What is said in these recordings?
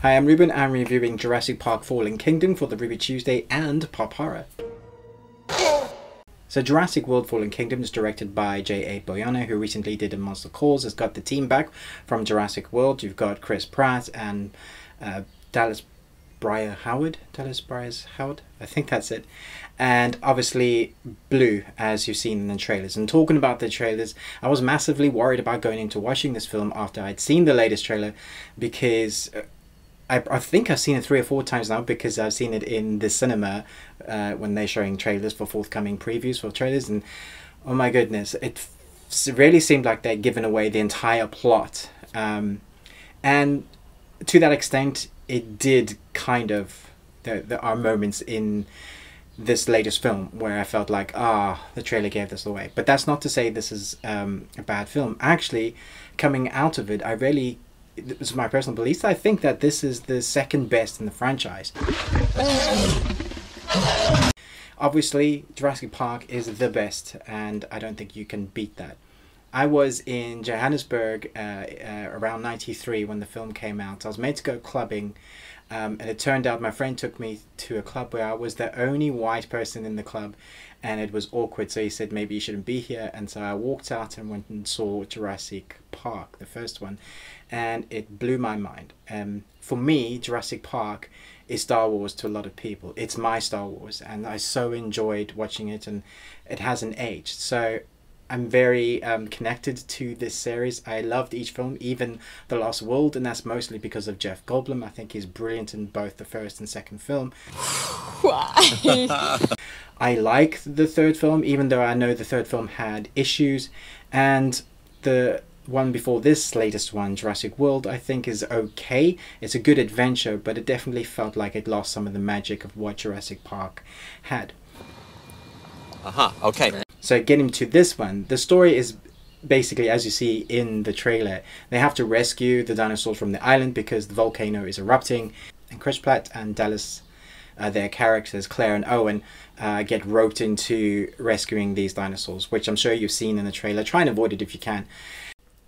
Hi, I'm Ruben. I'm reviewing Jurassic Park Fallen Kingdom for the Ruby Tuesday and Pop Horror. So Jurassic World Fallen Kingdom is directed by J.A. Boyana, who recently did A Monster Calls. Has got the team back from Jurassic World. You've got Chris Pratt and Dallas Howard, I think that's it. And obviously Blue, as you've seen in the trailers. And talking about the trailers, I was massively worried about going into watching this film after I'd seen the latest trailer, because I think I've seen it 3 or 4 times now, because I've seen it in the cinema when they're showing trailers for forthcoming previews for trailers, and oh my goodness, it really seemed like they'd given away the entire plot. And to that extent, it did kind of. There are moments in this latest film where I felt like, the trailer gave this away. But that's not to say this is a bad film. Actually, coming out of it, it's my personal belief, I think that this is the second best in the franchise. Obviously, Jurassic Park is the best, and I don't think you can beat that. I was in Johannesburg around '93 when the film came out. I was meant to go clubbing, and it turned out my friend took me to a club where I was the only white person in the club, and it was awkward. So he said, maybe you shouldn't be here. And so I walked out and went and saw Jurassic Park, the first one, and it blew my mind. For me, Jurassic Park is Star Wars to a lot of people. It's my Star Wars, and I so enjoyed watching it, and it hasn't aged. So I'm very connected to this series. I loved each film, even The Lost World, and that's mostly because of Jeff Goldblum. I think he's brilliant in both the first and second film. Why? I like the third film, even though I know the third film had issues, and the one before this latest one, Jurassic World, I think is okay. It's a good adventure, but it definitely felt like it lost some of the magic of what Jurassic Park had. Okay. So getting to this one, the story is basically, as you see in the trailer, they have to rescue the dinosaurs from the island because the volcano is erupting. And Chris Pratt and Dallas, their characters, Claire and Owen, get roped into rescuing these dinosaurs, which I'm sure you've seen in the trailer. Try and avoid it if you can.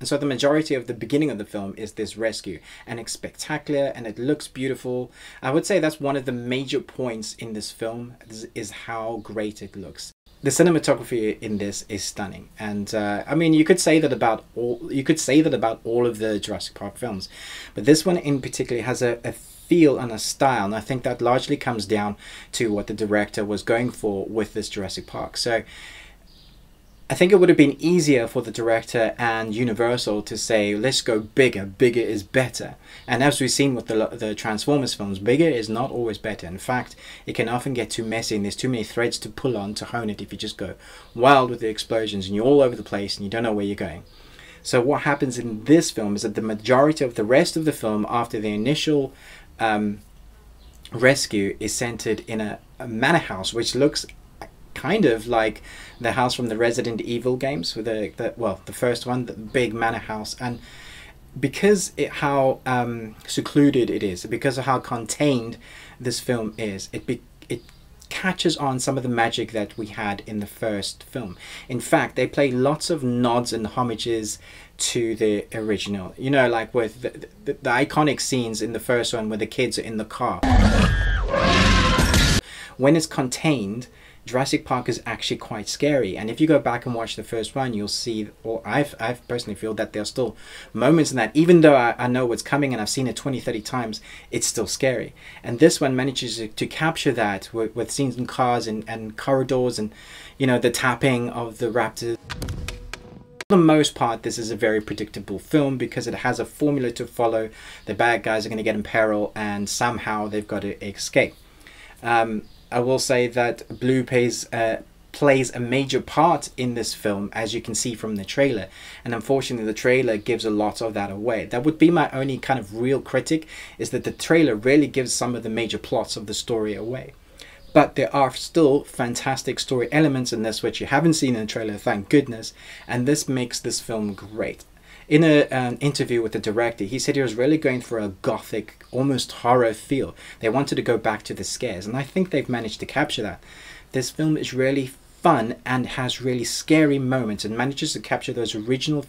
And so the majority of the beginning of the film is this rescue, and it's spectacular and it looks beautiful. I would say that's one of the major points in this film, is how great it looks. The cinematography in this is stunning, and I mean, you could say that about all of the Jurassic Park films, but this one in particular has a feel and a style, and I think that largely comes down to what the director was going for with this Jurassic Park. So I think it would have been easier for the director and Universal to say, let's go bigger. Bigger is better. And as we've seen with the Transformers films, bigger is not always better. In fact, it can often get too messy, and there's too many threads to pull on to hone it if you just go wild with the explosions and you're all over the place and you don't know where you're going. So what happens in this film is that the majority of the rest of the film, after the initial rescue, is centered in a manor house, which looks kind of like the house from the Resident Evil games, with the first one, the big manor house. And because how secluded it is, because of how contained this film is, it catches on some of the magic that we had in the first film. In fact, they play lots of nods and homages to the original, you know, like with the iconic scenes in the first one where the kids are in the car. When it's contained, Jurassic Park is actually quite scary, and if you go back and watch the first one, you'll see, or I've personally feel that there's still moments in that, even though I know what's coming and I've seen it 20-30 times, it's still scary. And this one manages to capture that with scenes in cars and corridors, and you know, the tapping of the raptors. For the most part, this is a very predictable film because it has a formula to follow. The bad guys are going to get in peril, and somehow they've got to escape. I will say that Blue plays a major part in this film, as you can see from the trailer, and unfortunately the trailer gives a lot of that away. That would be my only kind of real critic, is that the trailer really gives some of the major plots of the story away. But there are still fantastic story elements in this which you haven't seen in the trailer, thank goodness, and this makes this film great. In an interview with the director, he said he was really going for a gothic, almost horror feel. They wanted to go back to the scares, and I think they've managed to capture that. This film is really fun and has really scary moments, and manages to capture those original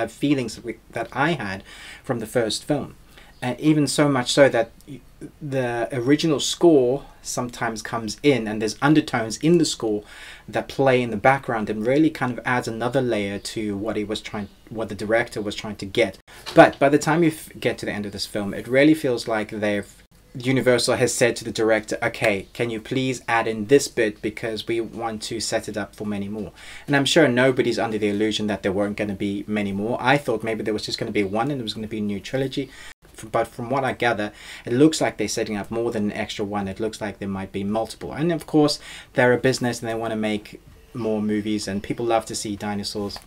feelings that I had from the first film. And even so much so that the original score sometimes comes in, and there's undertones in the score that play in the background and really kind of adds another layer to what the director was trying to get. But by the time you get to the end of this film, it really feels like Universal has said to the director, okay, can you please add in this bit because we want to set it up for many more. And I'm sure nobody's under the illusion that there weren't going to be many more. I thought maybe there was just going to be one and it was going to be a new trilogy. But from what I gather, it looks like they're setting up more than an extra one. It looks like there might be multiple. And of course, they're a business and they want to make more movies, and people love to see dinosaurs.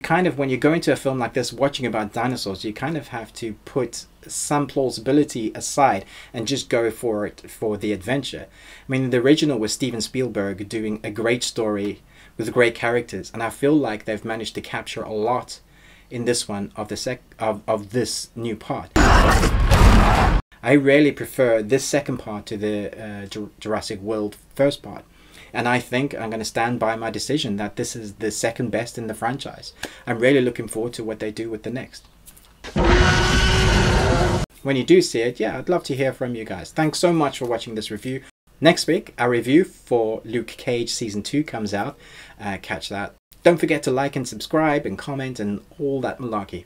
Kind of, when you go into a film like this watching about dinosaurs, you kind of have to put some plausibility aside and just go for it, for the adventure. I mean, the original was Steven Spielberg doing a great story with great characters, and I feel like they've managed to capture a lot in this one of this new part. I really prefer this second part to the Jurassic World first part. And I think I'm going to stand by my decision that this is the second best in the franchise. I'm really looking forward to what they do with the next. When you do see it, yeah, I'd love to hear from you guys. Thanks so much for watching this review. Next week, our review for Luke Cage Season 2 comes out. Catch that. Don't forget to like and subscribe and comment and all that malarkey.